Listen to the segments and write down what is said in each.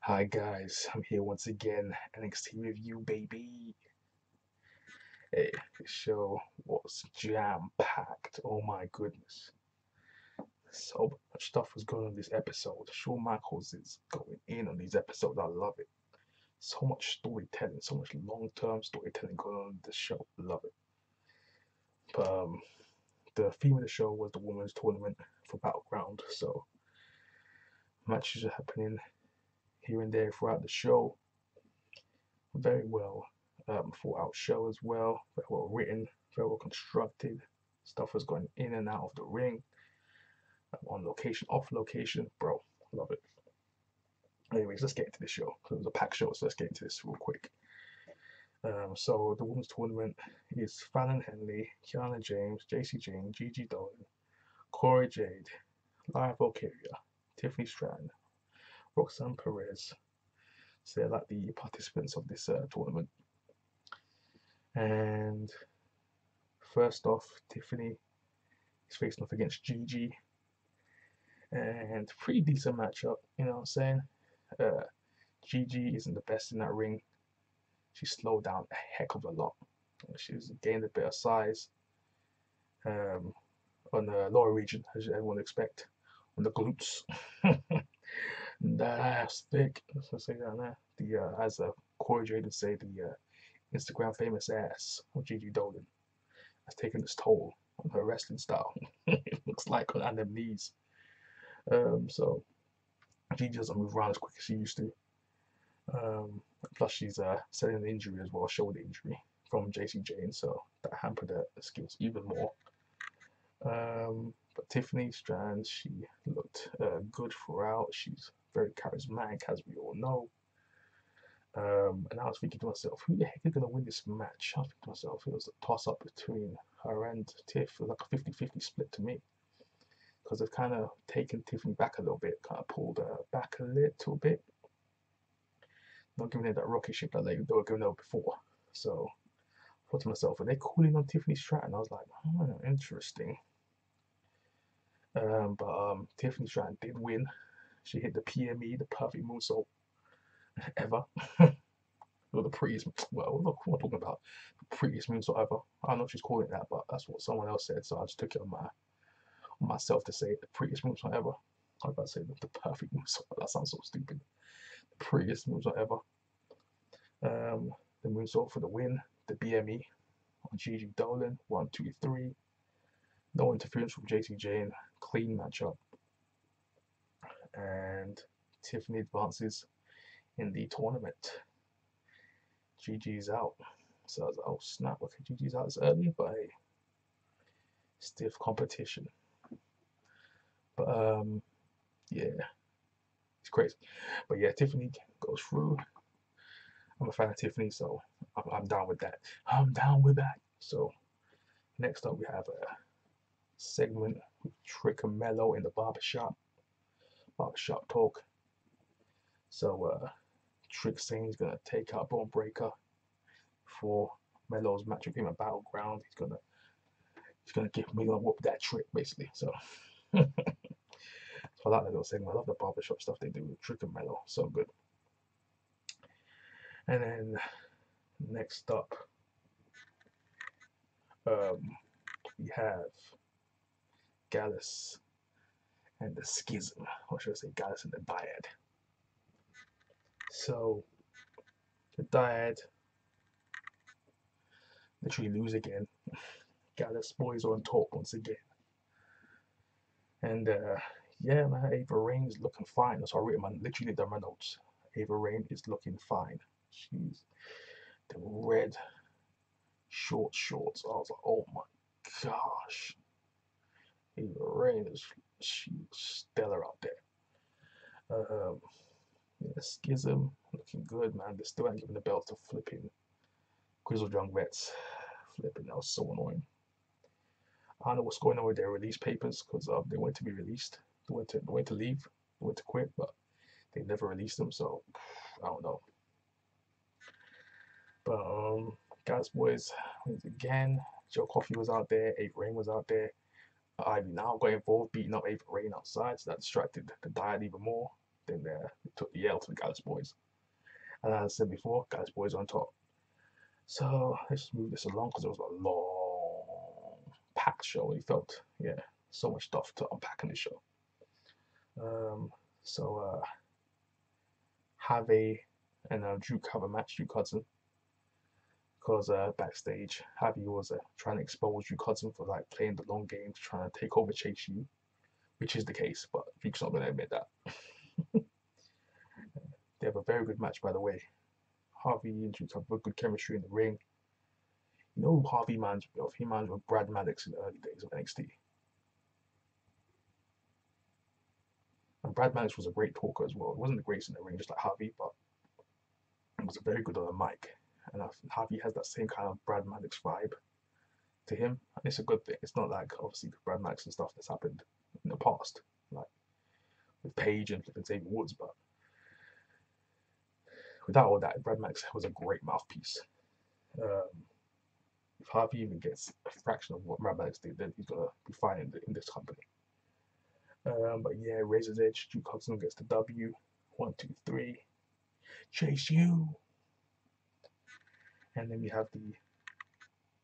Hi guys, I'm here once again. NXT review, baby. Hey, the show was jam-packed. Oh my goodness. So much stuff was going on in this episode. Shawn Michaels is going in on these episodes. I love it. So much storytelling, so much long-term storytelling going on in this show. Love it. But the theme of the show was the women's tournament for Battleground. So matches are happening here and there throughout the show. Very well thought out show as well, very well written, very well constructed. Stuff was going in and out of the ring, on location, off location, bro. Love it. Anyways, let's get into the show. It was a packed show, so let's get into this real quick. So the women's tournament is Fallon Henley, Kiana James, JC Jane, Gigi Dolan, Corey Jade, Lyra Valkyria, Tiffany Stratton, Roxanne Perez. So they're like the participants of this tournament. And first off, Tiffany is facing off against Gigi, and pretty decent matchup. You know what I'm saying? Uh, Gigi isn't the best in that ring. She slowed down a heck of a lot. She's gained a bit of size on the lower region, as everyone would expect, on the glutes. That ass thick. Let's say that now. The as Corey Jade would say, the Instagram famous ass of Gigi Dolan has taken its toll on her wrestling style. It looks like on them knees. So Gigi doesn't move around as quick as she used to. Plus, she's selling an injury as well, a shoulder injury from JC Jane, so that hampered her skills even more. But Tiffany Strand, she looked good throughout. She's very charismatic, as we all know. And I was thinking to myself, who the heck is going to win this match? I was thinking to myself, it was a toss up between her and Tiff. It was like a 50-50 split to me. Because they've kind of taken Tiffany back a little bit, kind of pulled her back a little bit. Not giving her that rocket ship that they were giving her before. So I thought to myself, are they calling on Tiffany Stratton? I was like, interesting. But Tiffany Stratton did win. She hit the PME, the perfect moonsault ever. Or the prettiest, well, what am I talking about? The prettiest moonsault ever. I don't know if she's calling it that, but that's what someone else said, so I just took it on myself to say the prettiest moonsault ever. I was about to say the perfect moonsault, but that sounds so stupid. The prettiest moonsault ever. The moonsault for the win, the BME on Gigi Dolan, 1, 2, 3. No interference from JC Jane, clean matchup. And Tiffany advances in the tournament. Gigi's out. So I was like, oh snap, okay, Gigi's out this early, but hey, stiff competition. But yeah, it's crazy. But yeah, Tiffany goes through. I'm a fan of Tiffany, so I'm down with that. I'm down with that. So next up, we have a segment with Trick and Mello in the barbershop talk. So Trick saying he's gonna take out Bone Breaker for Mello's match with him at Battleground. He's gonna whoop that Trick basically. So so I like that little segment. I love the barbershop stuff they do with Trick and Mello. So good. And then next up, we have Gallus and the Schism, or should I say Gallus and the Dyad. So the Dyad literally lose again. Gallus boys on top once again. And yeah, man, Ava Rain is looking fine. That's what I written, man. Literally done my notes. Ava Rain is looking fine. She's the red shorts. I was like, oh my gosh. Ava Rain she's stellar out there. Yeah, Schism looking good, man. They still ain't giving the belt to flipping Grizzled Young Vets. Flipping, that was so annoying. I don't know what's going on with their release papers because they went to be released. They went to leave. They went to quit, but they never released them. So I don't know. But guys, boys, once again, Joe Coffey was out there. Ava Rain was out there. Ivy now got involved, beating up Ava Rain outside, so that distracted the Dyad even more. Then they took the L to the Gallus Boys. And as I said before, Gallus Boys on top. So let's move this along because it was a long, packed show. It felt, yeah, so much stuff to unpack in the show. So Harvey and Drew have a match, Drew Hudson, because backstage Harvey was trying to expose Drew Hudson for like playing the long game, trying to take over Chase U, which is the case, but Drews not going to admit that. They have a very good match, by the way. Harvey and Drew have good chemistry in the ring. You know who Harvey reminds me of? He reminds me of Brad Maddox in the early days of NXT. And Brad Maddox was a great talker as well. He wasn't the greatest in the ring, just like Harvey, but he was very good on the mic. And Harvey has that same kind of Brad Maddox vibe to him. And it's a good thing. It's not like, obviously, Brad Maddox and stuff that's happened in the past, like with Paige and Xavier Woods, but without all that, Brad Maddox was a great mouthpiece. If Harvey even gets a fraction of what Brad Maddox did, then he's gonna be fine in this company. But yeah, Razor's Edge, Drew Hudson gets the W. 1, 2, 3. Chase U. And then we have the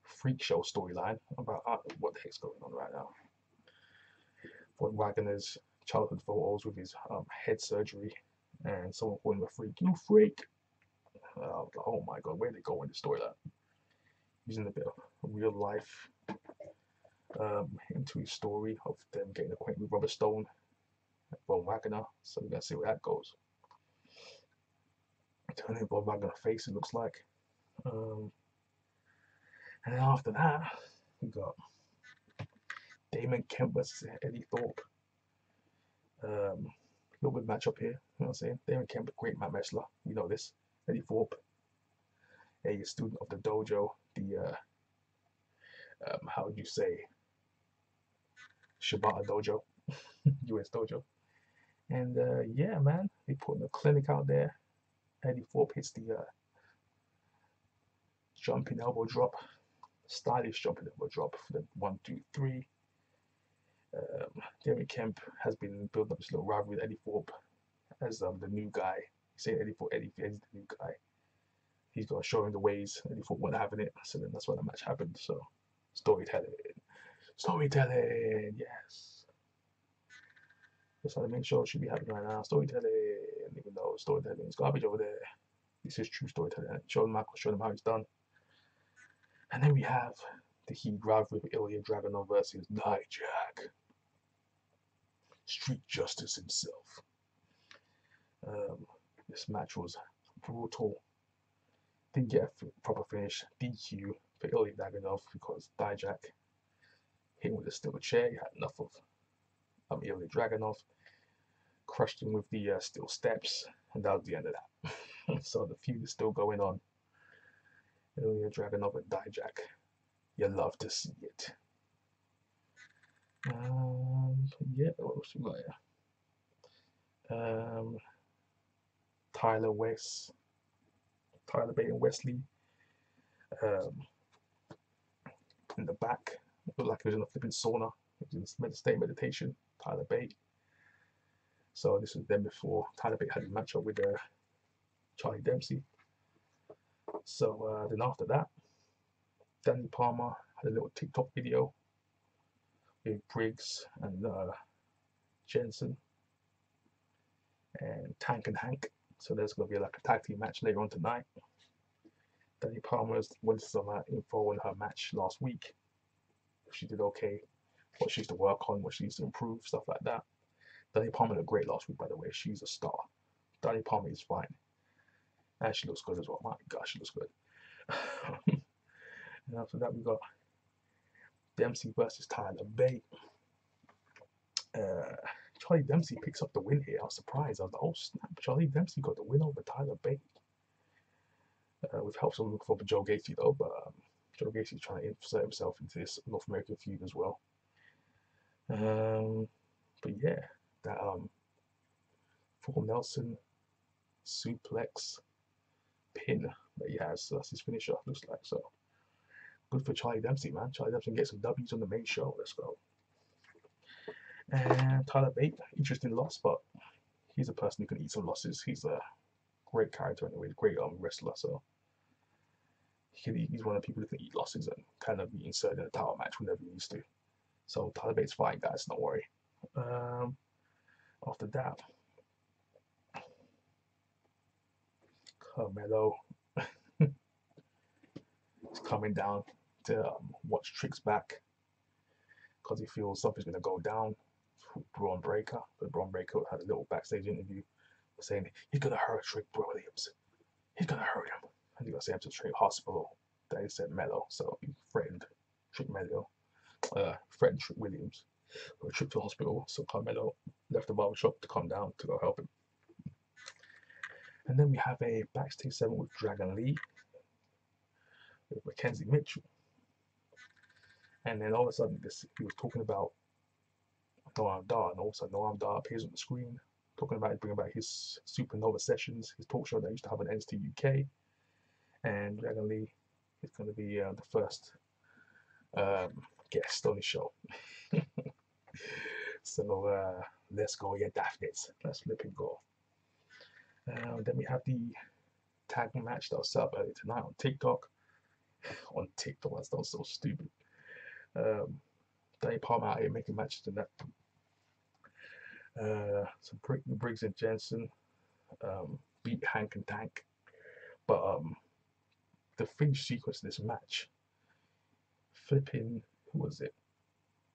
Freak Show storyline about what the heck's going on right now. Von Wagner's childhood photos with his head surgery and someone calling him a freak. You freak! Oh my god, where they go in the storyline? Using a bit of real life into his story of them getting acquainted with Robert Stone and Von Wagner. So we're gonna see where that goes. Turning Von Wagner's face, it looks like. And then after that, we got Damon Kemp versus Eddie Thorpe. Little bit matchup here, you know what I'm saying? Damon Kemp, a great mat wrestler, we know this. Eddie Thorpe, a student of the dojo, the how would you say, Shibata dojo, US dojo. And yeah, man, they putting a clinic out there. Eddie Thorpe hits the jumping elbow drop, stylish jumping elbow drop for the 1, 2, 3. Damon Kemp has been building up this little rivalry with Eddie Thorpe as the new guy. He said Eddie's the new guy. He's got to show him the ways. Eddie Thorpe wasn't having it, so then that's why the match happened. So storytelling, yes. That's how the main show should be happening right now. Storytelling, even though storytelling is garbage over there. This is true storytelling. Shawn Michaels showed him how it's done. And then we have the Heat rivalry with Ilya Dragunov versus Dijak. Street Justice himself. This match was brutal. Didn't get a proper finish. DQ for Ilya Dragunov because Dijak hit him with a steel chair. He had enough of Ilya Dragunov. Crushed him with the steel steps, and that was the end of that. So the feud is still going on. Ilya Dragunov and Dijak. You love to see it. Yeah, what else we got here? Tyler Bate and Wesley in the back. It looked like he was in a flipping sauna. He was in state meditation. Tyler Bate. So this was then before Tyler Bate had a matchup with Charlie Dempsey. So then after that, Danny Palmer had a little TikTok video with Briggs and Jensen and Tank and Hank. So there's going to be like a tag team match later on tonight. Danny Palmer went some info on her match last week. She did okay. What she needs to work on, what she needs to improve, stuff like that. Danny Palmer looked great last week, by the way. She's a star. Danny Palmer is fine. And she looks good as well. My gosh, she looks good. And after that, we got Dempsey versus Tyler Bate. Charlie Dempsey picks up the win here. I was surprised. I was like, oh snap, Charlie Dempsey got the win over Tyler Bate. With help from Joe Gacy though, but Joe Gacy's trying to insert himself into this North American feud as well. But yeah, that Full Nelson suplex pin that he has, so that's his finisher, looks like. So good for Charlie Dempsey, man. Charlie Dempsey can get some W's on the main show. Let's go. And Tyler Bate, interesting loss, but he's a person who can eat some losses. He's a great character anyway, great wrestler. So he's one of the people who can eat losses and kind of be inserted in a title match whenever he needs to. So Tyler Bate's fine, guys. Don't worry. After that, Carmelo is coming down to watch Trick's back because he feels something's going to go down with Braun Breaker. But Braun Breaker had a little backstage interview saying he's going to hurt Trick Williams. He's going to hurt him. And he's going to send him to Trick Hospital. Then he said Mello. So he threatened Trick Mello. Threatened Trick Williams for a trip to hospital. So Carmelo left the barbershop to come down to go help him. And then we have a backstage segment with Dragon Lee, with Mackenzie Mitchell. And then all of a sudden, he was talking about Noam Dar, and also Noam Dar appears on the screen, talking about bringing back his Supernova Sessions, his talk show that used to have an NXT UK. And Dragon Lee is going to be the first guest on the show. So let's go, yeah, Daphnis. Let's flip and go. Then we have the tag match that was set up earlier tonight on TikTok. On TikTok, that sounds so stupid. Danny Palmer out here making matches in that. So Briggs and Jensen beat Hank and Tank, but the finish sequence of this match, flipping, who was it?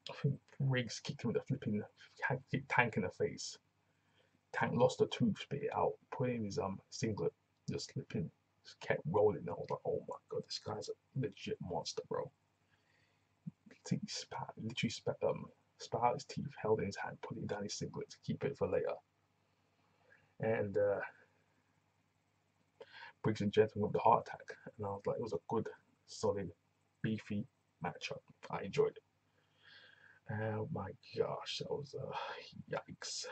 I think Briggs kicked him with a flipping Tank in the face. Tank lost a tooth, spit it out, put in his singlet, just slipping, just kept rolling. I was like, oh my god, this guy's a legit monster, bro. He literally spat out his teeth, held in his hand, put it down his singlet to keep it for later. And Briggs and Jensen with the heart attack, and I was like, it was a good, solid, beefy matchup. I enjoyed it. Oh my gosh, that was yikes.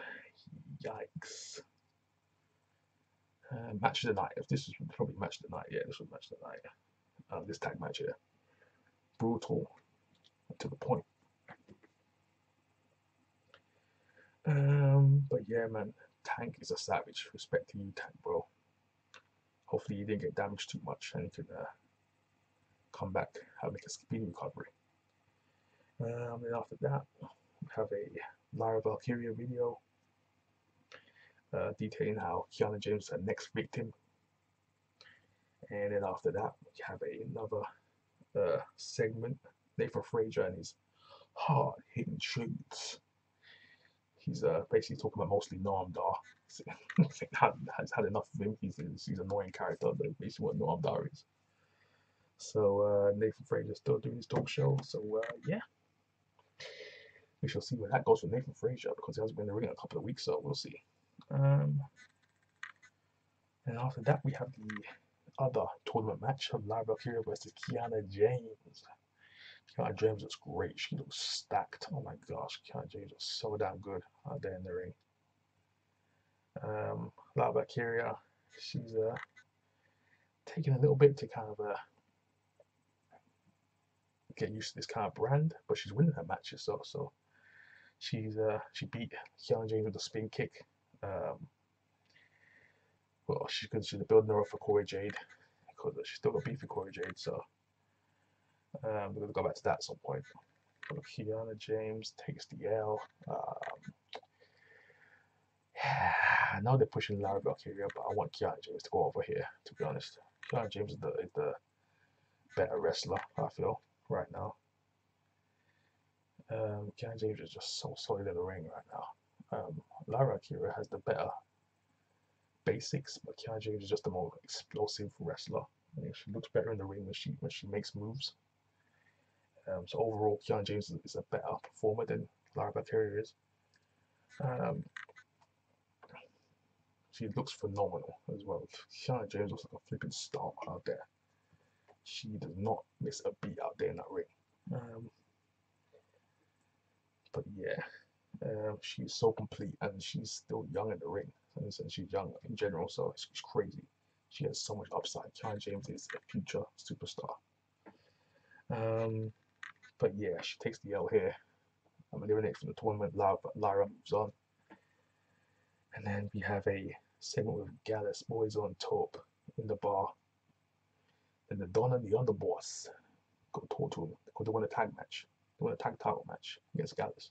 Match of the night. If this was probably match of the night, yeah, this was match of the night. This tag match here, brutal, to the point. But yeah, man, Tank is a savage. Respect to you, Tank, bro. Hopefully you didn't get damaged too much and you can come back and make a speedy recovery. Then after that, we have a Lyra Valkyria video detailing how Kiana James is her next victim. And then after that, we have another segment, Nathan Frazier and his hard-hitting truths. He's basically talking about mostly Noam Dar. Has had enough of him. He's an annoying character. That's basically what Noam Dar is. So Nathan Frazier still doing his talk show. So yeah, we shall see where that goes for Nathan Frazier because he hasn't been in the ring in a couple of weeks. So we'll see. And after that, we have the other tournament match of Lyra Valkyria versus Kiana James. Kiana James looks great. She looks stacked. Oh my gosh, Kiana James is so damn good out there in the ring. Lyra Valkyria, she's taking a little bit to kind of get used to this kind of brand, but she's winning her matches. So she beat Kiana James with a spin kick. Well, she's building her up for Corey Jade because she's still got beef with Corey Jade. So we're gonna go back to that at some point. But Kiana James takes the L. I know they're pushing Lyra Valkyria, but I want Kiana James to go over here. To be honest, Kiana James is the better wrestler. I feel right now. Kiana James is just so solid in the ring right now. Lyra Valkyria has the better basics, but Kiana James is just a more explosive wrestler. I mean, she looks better in the ring when she makes moves. So overall, Kiana James is a better performer than Lyra Valkyria is. She looks phenomenal as well. Kiana James looks like a flipping star out there. She does not miss a beat out there in that ring. But yeah, she's so complete and she's still young in the ring. And she's young in general, so it's crazy. She has so much upside. Kiana James is a future superstar. But yeah, she takes the L here. I'm eliminated from the tournament. Lyra moves on. And then we have a segment with Gallus boys on top in the bar. Then the Don and the Underboss go talk to him because they want a tag match. They want a tag title match against Gallus.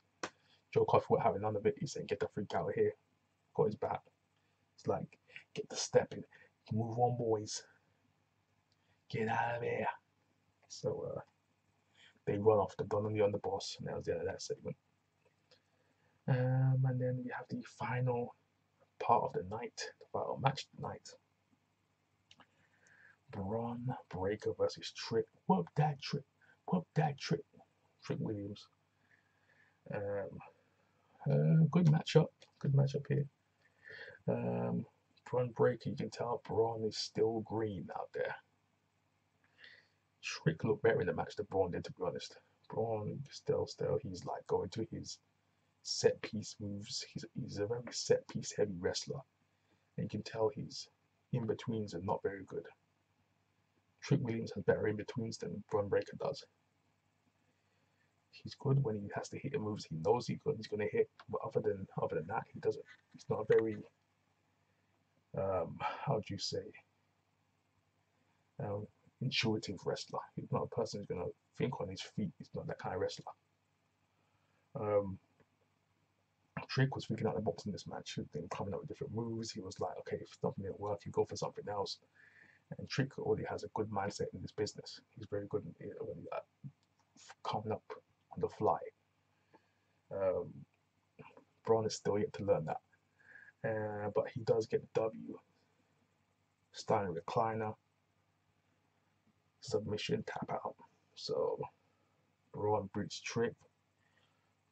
Joe Coffey would have none of it. He's saying, "Get the freak out of here." Got his back. It's like, "Get the step in. Move on, boys. Get out of here." So they run off the Don and the Underboss, and that was the end of that segment. And then we have the final part of the night, the final match of the night. Braun Breaker versus Trick. Whoop that Trick. Whoop that Trick. Trick Williams. Good matchup. Good matchup here. Braun Breaker, you can tell Braun is still green out there. Trick looked better in the match than Braun did, to be honest. Braun still, he's like going to his set piece moves. He's a very set piece heavy wrestler. And you can tell his in betweens are not very good. Trick Williams has better in betweens than Braun Breaker does. He's good when he has to hit the moves. He knows he's going to hit, but other than that, he doesn't. He's not a very how do you say intuitive wrestler. He's not a person who's going to think on his feet. He's not that kind of wrestler. Trick was thinking out the box in this match, coming up with different moves. He was like, okay, if something didn't work, you go for something else. And Trick already has a good mindset in this business. He's very good when coming up on the fly. Braun is still yet to learn that. But he does get the W. Starting recliner. Submission, tap out. So Braun beats Trick.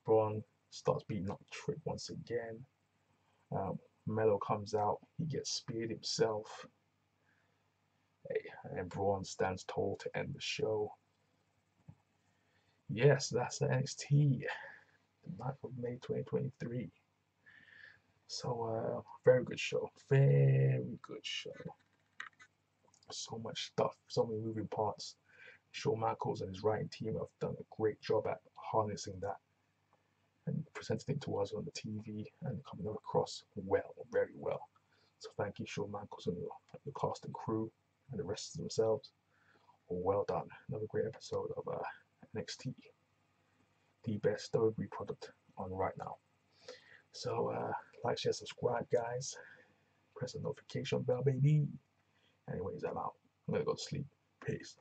Braun starts beating up Trick once again. Mello comes out. He gets speared himself. And Braun stands tall to end the show. Yes, that's the NXT, the 9th of May 2023. So, very good show. Very good show. So much stuff, so many moving parts. Shawn Michaels and his writing team have done a great job at harnessing that and presenting it to us on the TV and coming across well, very well. So thank you, Shawn Michaels and the cast and crew and the rest of themselves. Well done. Another great episode of NXT, the best WWE product on right now. So like, share, subscribe, guys. Press the notification bell, baby. Anyways, I'm out. I'm gonna go to sleep. Peace.